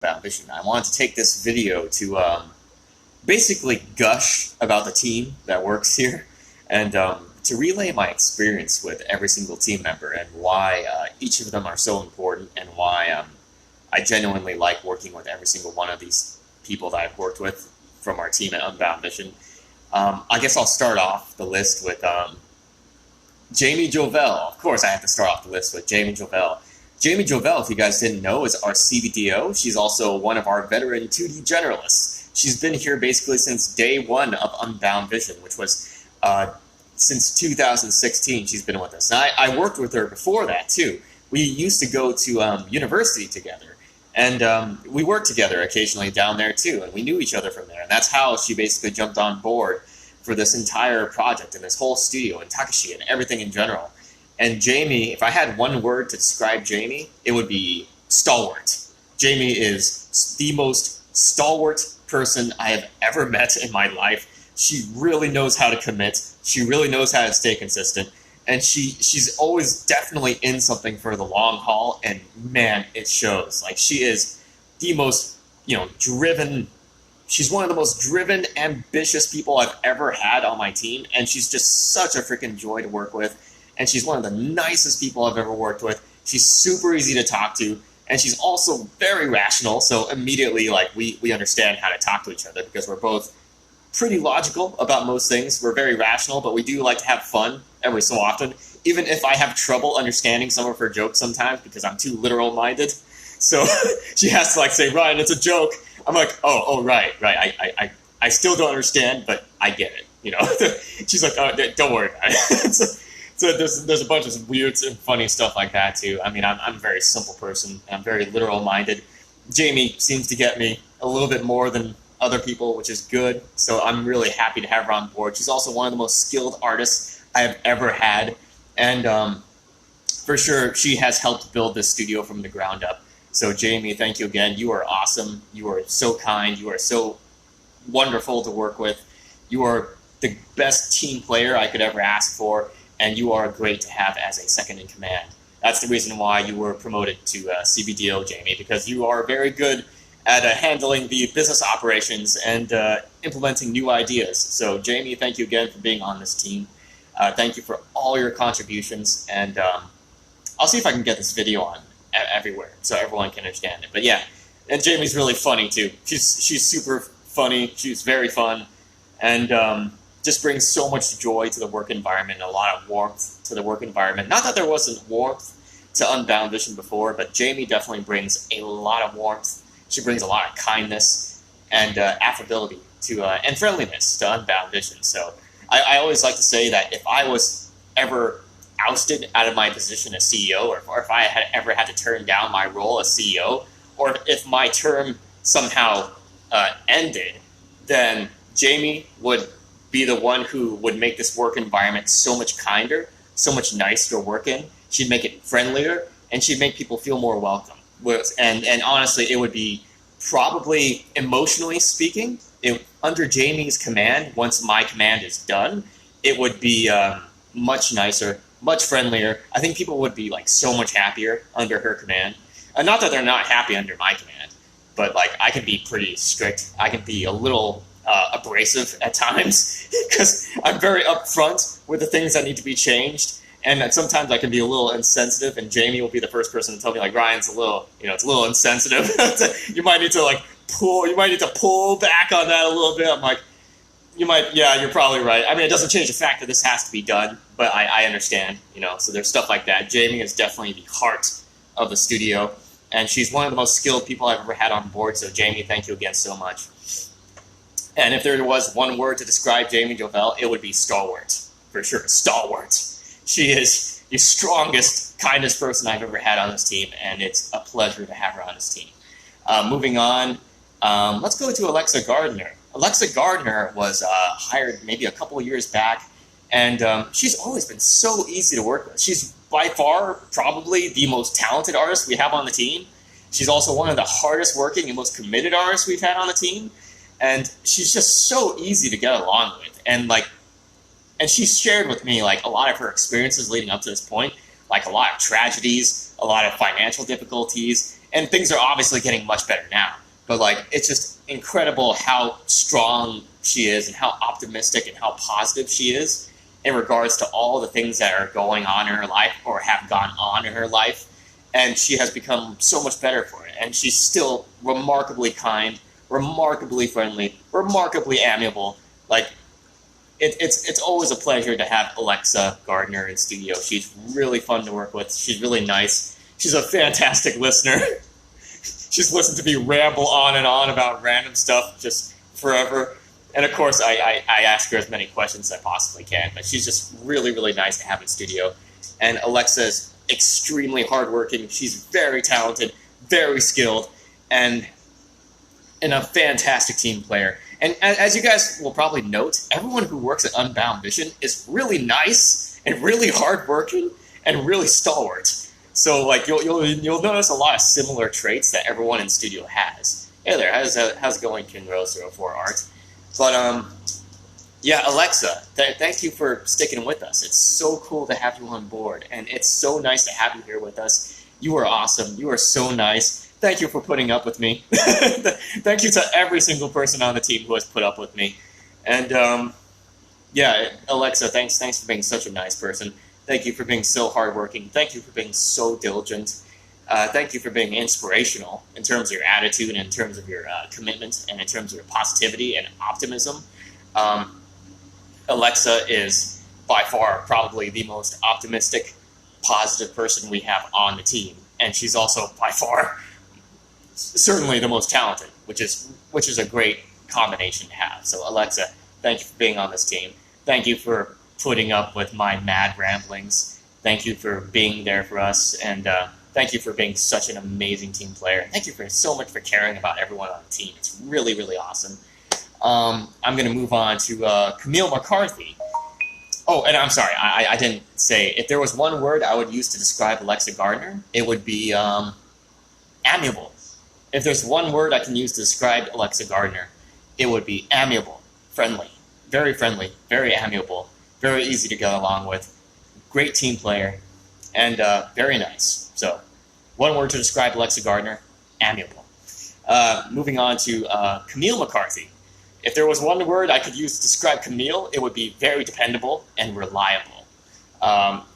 Unbound Vision. I wanted to take this video to basically gush about the team that works here and to relay my experience with every single team member and why each of them are so important and why I genuinely like working with every single one of these people that I've worked with from our team at Unbound Vision. I guess I'll start off the list with Jamie Jovel. Of course, I have to start off the list with Jamie Jovel. Jamie Jovel, if you guys didn't know, is our CBDO. She's also one of our veteran 2D generalists. She's been here basically since day one of Unbound Vision, which was since 2016 she's been with us. And I worked with her before that, too. We used to go to university together, and we worked together occasionally down there, too, and we knew each other from there. And that's how she basically jumped on board for this entire project and this whole studio and Takashi and everything in general. And Jamie, if I had one word to describe Jamie, it would be stalwart. Jamie is the most stalwart person I have ever met in my life. She really knows how to commit. She really knows how to stay consistent. And she's always definitely in something for the long haul. And man, it shows. Like, she is the most, driven. She's one of the most driven, ambitious people I've ever had on my team. And she's just such a freaking joy to work with. And she's one of the nicest people I've ever worked with. She's super easy to talk to, and she's also very rational, so immediately, we understand how to talk to each other because we're both pretty logical about most things. We're very rational, but we do like to have fun every so often, even if I have trouble understanding some of her jokes sometimes because I'm too literal-minded. So she has to, say, Ryan, it's a joke. I'm like, oh, right. I still don't understand, but I get it, She's like, oh, don't worry about it. So there's a bunch of weird and funny stuff like that, too. I mean, I'm a very simple person. I'm very literal-minded. Jamie seems to get me a little bit more than other people, which is good. So I'm really happy to have her on board. She's also one of the most skilled artists I have ever had. And for sure, she has helped build this studio from the ground up. So Jamie, thank you again. You are awesome. You are so kind. You are so wonderful to work with. You are the best team player I could ever ask for. And you are great to have as a second in command. That's the reason why you were promoted to CBDO, Jamie, because you are very good at handling the business operations and implementing new ideas. So, Jamie, thank you again for being on this team. Thank you for all your contributions, and I'll see if I can get this video on everywhere so everyone can understand it. But yeah, and Jamie's really funny too. She's super funny. She's very fun, and just brings so much joy to the work environment and a lot of warmth to the work environment. Not that there wasn't warmth to Unbound Vision before, but Jamie definitely brings a lot of warmth. She brings a lot of kindness and affability to and friendliness to Unbound Vision. So I always like to say that if I was ever ousted out of my position as CEO, or if I had ever had to turn down my role as CEO, or if my term somehow ended, then Jamie would be the one who would make this work environment so much kinder, so much nicer to work in. She'd make it friendlier, and she'd make people feel more welcome. And honestly, it would be probably, emotionally speaking, under Jamie's command, once my command is done, it would be much nicer, much friendlier. I think people would be so much happier under her command. Not that they're not happy under my command, but I can be pretty strict. I can be a little abrasive at times because I'm very upfront with the things that need to be changed, and sometimes I can be a little insensitive, and Jamie will be the first person to tell me Ryan's a little, it's a little insensitive. You might need to pull back on that a little bit. I'm like, you're probably right. I mean, it doesn't change the fact that this has to be done, but I understand, so there's stuff like that. Jamie is definitely the heart of the studio, and she's one of the most skilled people I've ever had on board. So Jamie, thank you again so much. And if there was one word to describe Jamie Jovel, it would be stalwart, for sure. Stalwart. She is the strongest, kindest person I've ever had on this team, and it's a pleasure to have her on this team. Moving on, let's go to Alexa Gardner. Alexa Gardner was hired maybe a couple of years back, and she's always been so easy to work with. She's by far probably the most talented artist we have on the team. She's also one of the hardest working and most committed artists we've had on the team. And she's just so easy to get along with. And she's shared with me a lot of her experiences leading up to this point, a lot of tragedies, a lot of financial difficulties, And things are obviously getting much better now. But like, it's just incredible how strong she is and how optimistic and how positive she is in regards to all the things that are going on in her life or have gone on in her life. And she has become so much better for it. And she's still remarkably kind, remarkably friendly, remarkably amiable. Like, it's always a pleasure to have Alexa Gardner in studio. She's really fun to work with. She's really nice. She's a fantastic listener. She's listened to me ramble on and on about random stuff just forever. And of course, I ask her as many questions as I possibly can. But she's just really, really nice to have in studio. And Alexa is extremely hardworking. She's very talented, very skilled, and a fantastic team player. And as you guys will probably note, everyone who works at Unbound Vision is really nice and really hardworking and really stalwart. So like you'll notice a lot of similar traits that everyone in studio has. Hey there, how's it going, KinRose04 Art? But yeah, Alexa, thank you for sticking with us. It's so cool to have you on board, and it's so nice to have you here with us. You are awesome. You are so nice. Thank you for putting up with me. Thank you to every single person on the team who has put up with me. And yeah, Alexa, thanks for being such a nice person. Thank you for being so hardworking. Thank you for being so diligent. Thank you for being inspirational in terms of your attitude and in terms of your commitment and in terms of your positivity and optimism. Alexa is by far probably the most optimistic, positive person we have on the team. And she's also by far certainly the most talented, which is a great combination to have. So Alexa, thank you for being on this team. Thank you for putting up with my mad ramblings. Thank you for being there for us, and thank you for being such an amazing team player. And thank you for so much for caring about everyone on the team. It's really, really awesome. I'm going to move on to Camille McCarthy. Oh, and I'm sorry, I didn't say, if there was one word I would use to describe Alexa Gardner, it would be amiable. If there's one word I can use to describe Alexa Gardner, it would be amiable, friendly, very amiable, very easy to get along with, great team player, and very nice. So, one word to describe Alexa Gardner, amiable. Moving on to Camille McCarthy. If there was one word I could use to describe Camille, it would be very dependable and reliable.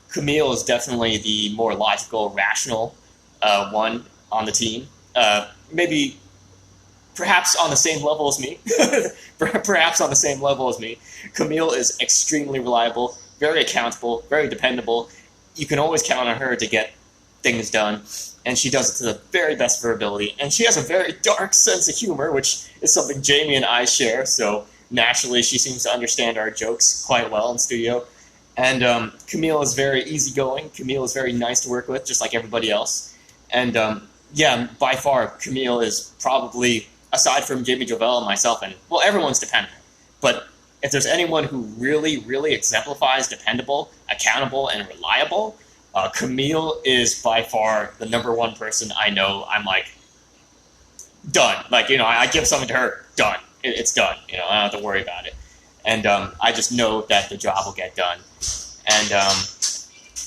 Camille is definitely the more logical, rational one on the team. Maybe, perhaps on the same level as me. Perhaps on the same level as me. Camille is extremely reliable, very accountable, very dependable. You can always count on her to get things done, and she does it to the very best of her ability. And she has a very dark sense of humor, which is something Jamie and I share, so naturally she seems to understand our jokes quite well in studio. And Camille is very easygoing. Camille is very nice to work with, just like everybody else. And yeah, by far, Camille is probably, aside from Jamie Jovel and myself, and, well, everyone's dependable. But if there's anyone who really, really exemplifies dependable, accountable, and reliable, Camille is by far the number one person I know. I'm like, done. Like, you know, I give something to her, done. It's done. You know, I don't have to worry about it. And I just know that the job will get done. And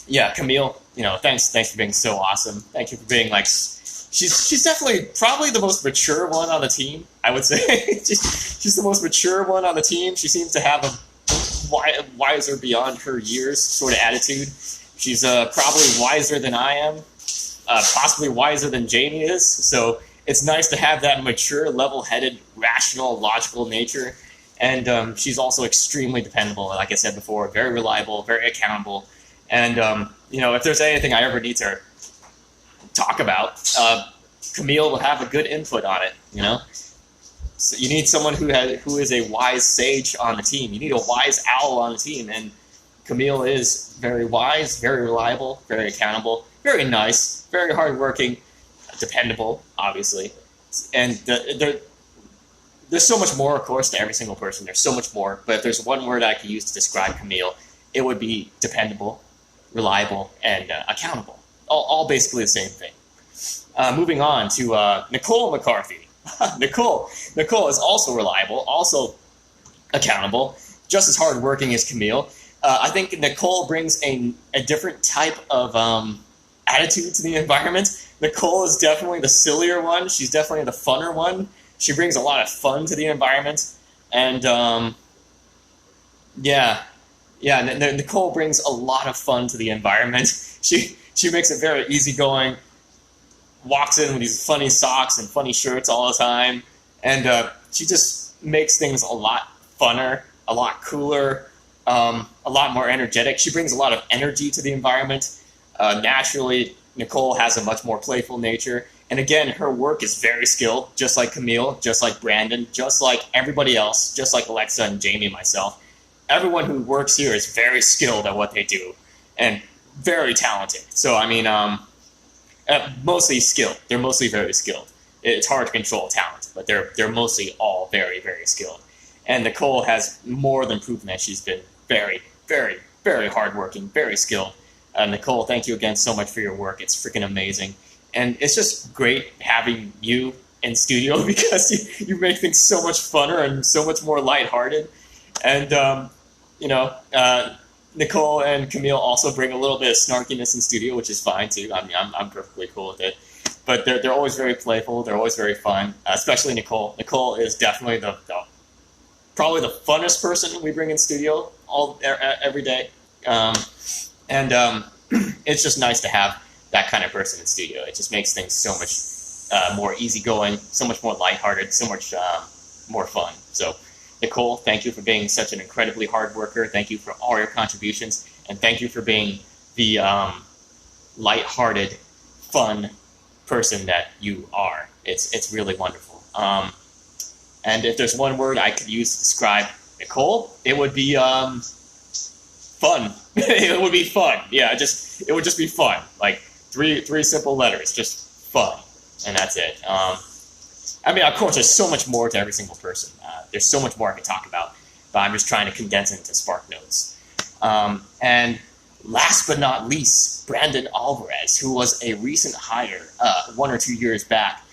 yeah, Camille, you know, thanks for being so awesome. Thank you for being like, she's definitely probably the most mature one on the team, I would say. she's the most mature one on the team. She seems to have a wiser beyond her years sort of attitude. She's probably wiser than I am, possibly wiser than Jamie is. So it's nice to have that mature, level-headed, rational, logical nature. And she's also extremely dependable, like I said before, very reliable, very accountable. And, you know, if there's anything I ever need to talk about, Camille will have a good input on it, you know? So you need someone who is a wise sage on the team. You need a wise owl on the team, and Camille is very wise, very reliable, very accountable, very nice, very hardworking, dependable, obviously. And there's so much more, of course, to every single person. There's so much more. But if there's one word I could use to describe Camille, it would be dependable, reliable, and accountable. All basically the same thing. Moving on to Nicole McCarthy. Nicole is also reliable, also accountable, just as hardworking as Camille. I think Nicole brings a different type of attitude to the environment. Nicole is definitely the sillier one. She's definitely the funner one. She brings a lot of fun to the environment. And Nicole brings a lot of fun to the environment. She makes it very easygoing, walks in with these funny socks and funny shirts all the time, and she just makes things a lot funner, a lot cooler, a lot more energetic. She brings a lot of energy to the environment. Naturally, Nicole has a much more playful nature. And again, her work is very skilled, just like Camille, just like Brandon, just like everybody else, just like Alexa and Jamie and myself. Everyone who works here is very skilled at what they do and very talented. So, I mean, mostly skilled. They're mostly very skilled. It's hard to control talent, but they're mostly all very, very skilled. And Nicole has more than proven that she's been very, very, very hardworking, very skilled. Nicole, thank you again so much for your work. It's freaking amazing. And it's just great having you in studio because you make things so much funner and so much more lighthearted. And, Nicole and Camille also bring a little bit of snarkiness in studio, which is fine too. I mean, I'm perfectly cool with it. But they're always very playful. They're always very fun, especially Nicole. Nicole is definitely probably the funnest person we bring in studio every day. It's just nice to have that kind of person in studio. It just makes things so much more easygoing, so much more lighthearted, so much more fun. So, Nicole, thank you for being such an incredibly hard worker. Thank you for all your contributions, and thank you for being the lighthearted, fun person that you are. It's really wonderful. And if there's one word I could use to describe Nicole, it would be fun. It would be fun. Yeah, it would just be fun. Like three simple letters, just fun, and that's it. I mean, of course, there's so much more to every single person. There's so much more I could talk about, but I'm just trying to condense it into Spark Notes. And last but not least, Brandon Alvarez, who was a recent hire 1 or 2 years back.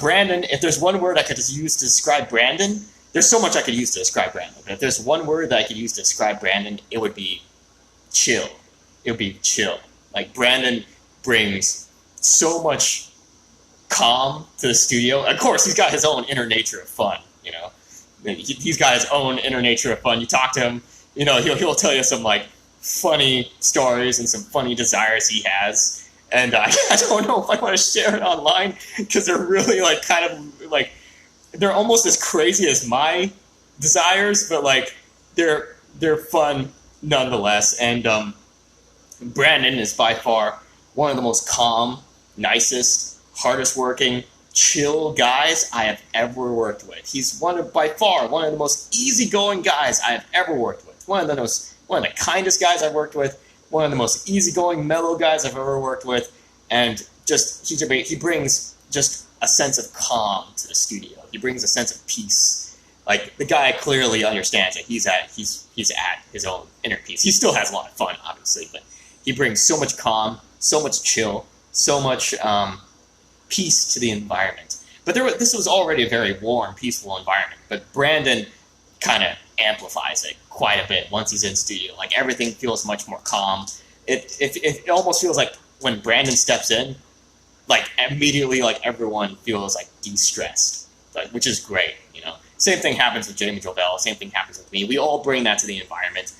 Brandon, if there's one word I could just use to describe Brandon, there's so much I could use to describe Brandon, but if there's one word that I could use to describe Brandon, it would be chill. It would be chill. Like, Brandon brings so much calm to the studio. Of course, he's got his own inner nature of fun, you know. He's got his own inner nature of fun. You talk to him, you know, he'll tell you some, like, funny stories and some funny desires he has. And I don't know if I want to share it online because they're really, like, kind of, like, they're almost as crazy as my desires, but, like, they're fun nonetheless. And Brandon is by far one of the most calm, nicest, hardest working, chill guys I have ever worked with. He's by far one of the most easygoing guys I have ever worked with. One of the kindest guys I've worked with. One of the most easygoing, mellow guys I've ever worked with. And just he brings just a sense of calm to the studio. He brings a sense of peace. Like, the guy clearly understands that he's at his own inner peace. He still has a lot of fun, obviously, but he brings so much calm, so much chill, so much peace to the environment. But this was already a very warm, peaceful environment. But Brandon kind of amplifies it quite a bit once he's in studio. Like, everything feels much more calm. It almost feels like when Brandon steps in, like, immediately, like, everyone feels like de-stressed, like, which is great, you know. Same thing happens with Jamie Jovel. Same thing happens with me. We all bring that to the environment.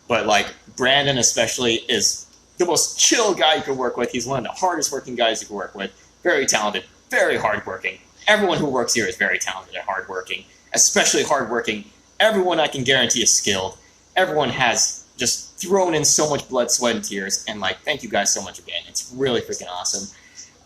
But, like, Brandon especially is the most chill guy you could work with. He's one of the hardest working guys you could work with. Very talented, very hardworking. Everyone who works here is very talented and hardworking, especially hardworking. Everyone I can guarantee is skilled. Everyone has just thrown in so much blood, sweat, and tears. And, like, thank you guys so much again. It's really freaking awesome.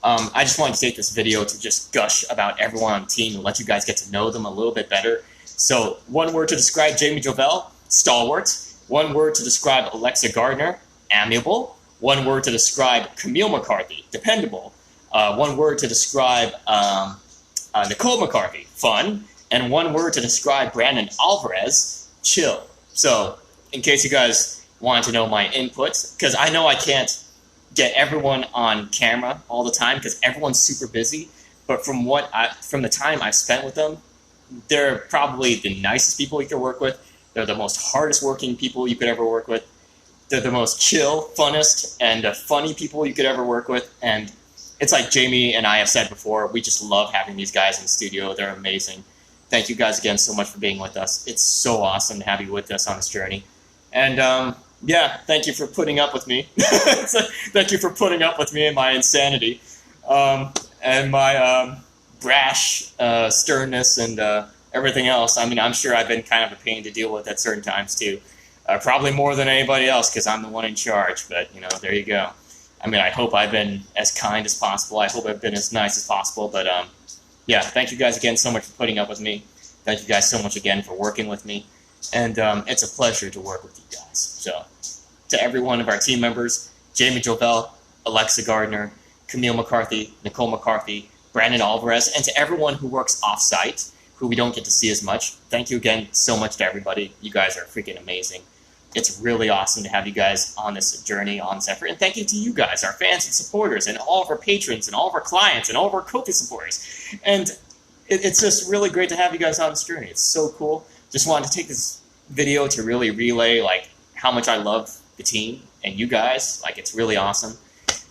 I just wanted to take this video to just gush about everyone on the team and let you guys get to know them a little bit better. So, one word to describe Jamie Jovel, stalwart. One word to describe Alexa Gardner, amiable. One word to describe Camille McCarthy, dependable. One word to describe Nicole McCarthy, fun. And one word to describe Brandon Alvarez, chill. So, in case you guys wanted to know my input, because I know I can't get everyone on camera all the time because everyone's super busy, but from the time I've spent with them, they're probably the nicest people you could work with. They're the most hardest working people you could ever work with. They're the most chill, funnest, and funny people you could ever work with. And it's like Jamie and I have said before, we just love having these guys in the studio. They're amazing. Thank you guys again so much for being with us. It's so awesome to have you with us on this journey. And yeah, thank you for putting up with me. Thank you for putting up with me and my insanity and my brash sternness and everything else. I mean, I'm sure I've been kind of a pain to deal with at certain times too. Probably more than anybody else because I'm the one in charge. But, you know, there you go. I mean, I hope I've been as kind as possible. I hope I've been as nice as possible. But yeah, thank you guys again so much for putting up with me. Thank you guys so much again for working with me. And it's a pleasure to work with you guys. So to every one of our team members, Jamie Jovel, Alexa Gardner, Camille McCarthy, Nicole McCarthy, Brandon Alvarez, and to everyone who works off-site, who we don't get to see as much, thank you again so much to everybody. You guys are freaking amazing. It's really awesome to have you guys on this journey, on this effort. And thank you to you guys, our fans and supporters, and all of our patrons, and all of our clients, and all of our Ko-fi supporters. And it's just really great to have you guys on this journey. It's so cool. Just wanted to take this video to really relay like how much I love the team and you guys. Like, it's really awesome.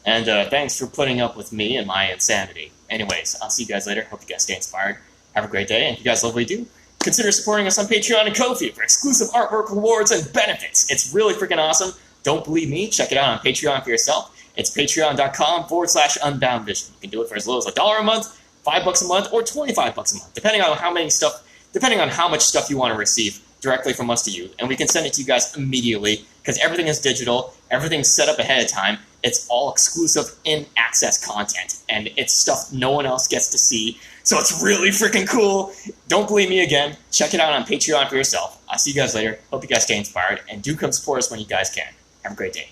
And thanks for putting up with me and my insanity. Anyways, I'll see you guys later. Hope you guys stay inspired. Have a great day, and if you guys love what we do, consider supporting us on Patreon and Ko-fi for exclusive artwork, rewards, and benefits. It's really freaking awesome. Don't believe me? Check it out on Patreon for yourself. It's patreon.com/Unbound Vision. You can do it for as low as $1 a month, $5 a month, or $25 a month, depending on how much stuff you want to receive directly from us to you. And we can send it to you guys immediately because everything is digital. Everything's set up ahead of time. It's all exclusive in-access content, and it's stuff no one else gets to see. So it's really freaking cool. Don't believe me again. Check it out on Patreon for yourself. I'll see you guys later. Hope you guys stay inspired, and do come support us when you guys can. Have a great day.